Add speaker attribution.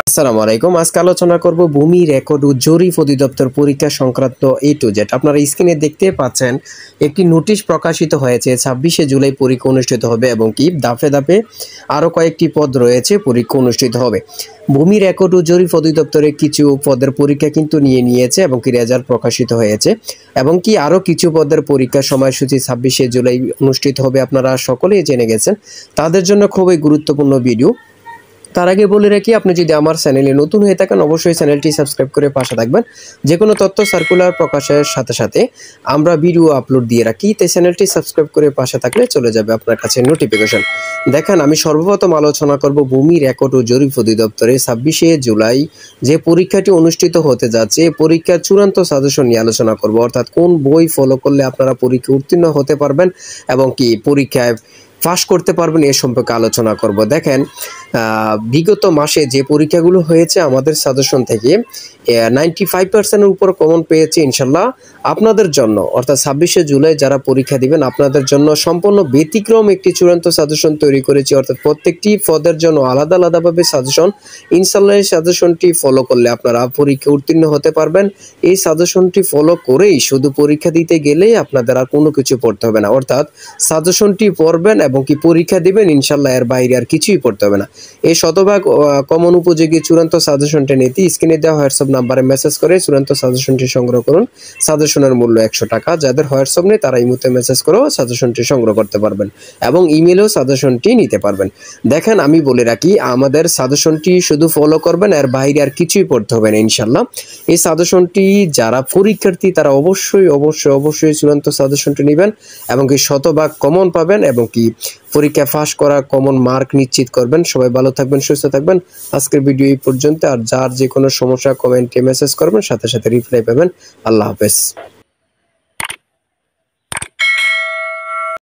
Speaker 1: আসসালামু আলাইকুম। আজকে আলোচনা করব ভূমি রেকর্ড ও জরিপ অধিদপ্তর পরীক্ষা সংক্রান্ত A to Z। আপনারা স্ক্রিনে দেখতে পাচ্ছেন একটি নোটিশ প্রকাশিত হয়েছে 26শে জুলাই পরীক্ষা অনুষ্ঠিত হবে এবং কি ধাপে ধাপে আরও কয়েকটি পদ রয়েছে, পরীক্ষা অনুষ্ঠিত হবে। ভূমি রেকর্ড ও জরিপ অধিদপ্তরে কিছু পদের পরীক্ষা কিন্তু নিয়েছে এবং কি রেজাল্ট প্রকাশিত হয়েছে এবং কি আরও কিছু পদের পরীক্ষার সময়সূচি 26শে জুলাই অনুষ্ঠিত হবে। আপনারা সকলেই জেনে গেছেন, তাদের জন্য খুবই গুরুত্বপূর্ণ ভিডিও। তার আগে বলে রাখি, আপনি যদি আমার চ্যানেলে নতুন হয়ে থাকেন অবশ্যই চ্যানেলটি সাবস্ক্রাইব করে পাশে থাকবেন। যে কোনো তথ্য সার্কুলার প্রকাশের সাথে সাথে আমরা ভিডিও আপলোড দিয়ে রাখি, তাই চ্যানেলটি সাবস্ক্রাইব করে পাশে থাকলে চলে যাবে আপনার কাছে নোটিফিকেশন। দেখেন, আমি সর্বপ্রথম আলোচনা করব ভূমি রেকর্ড ও জরিপ অধিদপ্তরে 26শে জুলাই যে পরীক্ষাটি অনুষ্ঠিত হতে যাচ্ছে, পরীক্ষার চূড়ান্ত সাজেশন নিয়ে আলোচনা করব। অর্থাৎ কোন বই ফলো করলে আপনারা পরীক্ষা উত্তীর্ণ হতে পারবেন এবং কি পরীক্ষায় পাস করতে পারবেন এ সম্পর্কে আলোচনা করব। দেখেন, বিগত মাসে যে পরীক্ষাগুলো হয়েছে আমাদের সাজেশন থেকে 95%-এর উপর কমন পেয়েছে। ইনশাল্লাহ আপনাদের জন্য অর্থাৎ 26শে জুলাই যারা পরীক্ষা দিবেন আপনাদের জন্য সম্পূর্ণ ব্যতিক্রম একটি চূড়ান্ত সাজেশন তৈরি করেছি। অর্থাৎ প্রত্যেকটি পদের জন্য আলাদা আলাদাভাবে সাজেশন। ইনশাল্লাহ এই সাজেশনটি ফলো করলে আপনারা পরীক্ষা উত্তীর্ণ হতে পারবেন। এই সাজেশনটি ফলো করেই শুধু পরীক্ষা দিতে গেলেই আপনাদের আর কোনো কিছু পড়তে হবে না। অর্থাৎ সাজেশনটি পড়বেন এবং কি পরীক্ষা দিবেন, ইনশাল্লাহ এর বাইরে আর কিছুই পড়তে হবে না। এই শতভাগ কমন উপযোগী চূড়ান্ত সাজেশনটি নিতে স্ক্রিনে দেওয়া হোয়াটসঅ্যাপ নাম্বারে মেসেজ করে চূড়ান্ত সাজেশনটি সংগ্রহ করুন। সাজেশনের মূল্য 100 টাকা। যাদের হোয়াটসঅ্যাপ নেই তারা ইমোতে মেসেজ করেও সাজেশনটি সংগ্রহ করতে পারবেন এবং ইমেলেও সাজেশনটি নিতে পারবেন। দেখেন, আমি বলে রাখি, আমাদের সাজেশনটি শুধু ফলো করবেন, এর বাইরে আর কিছুই পড়তে হবে না ইনশাল্লাহ। এই সাজেশনটি যারা পরীক্ষার্থী তারা অবশ্যই অবশ্যই অবশ্যই চূড়ান্ত সাজেশনটি নেবেন এবং কি শতভাগ কমন পাবেন এবং কি পরীক্ষা পাস করা কমন মার্ক নিশ্চিত করবেন। সবাই ভালো থাকবেন, সুস্থ থাকবেন। আজকের ভিডিও এই পর্যন্ত। আর যার যে কোনো সমস্যা কমেন্টে মেসেজ করবেন, সাথে সাথে রিপ্লাই পাবেন। আল্লাহ হাফেজ।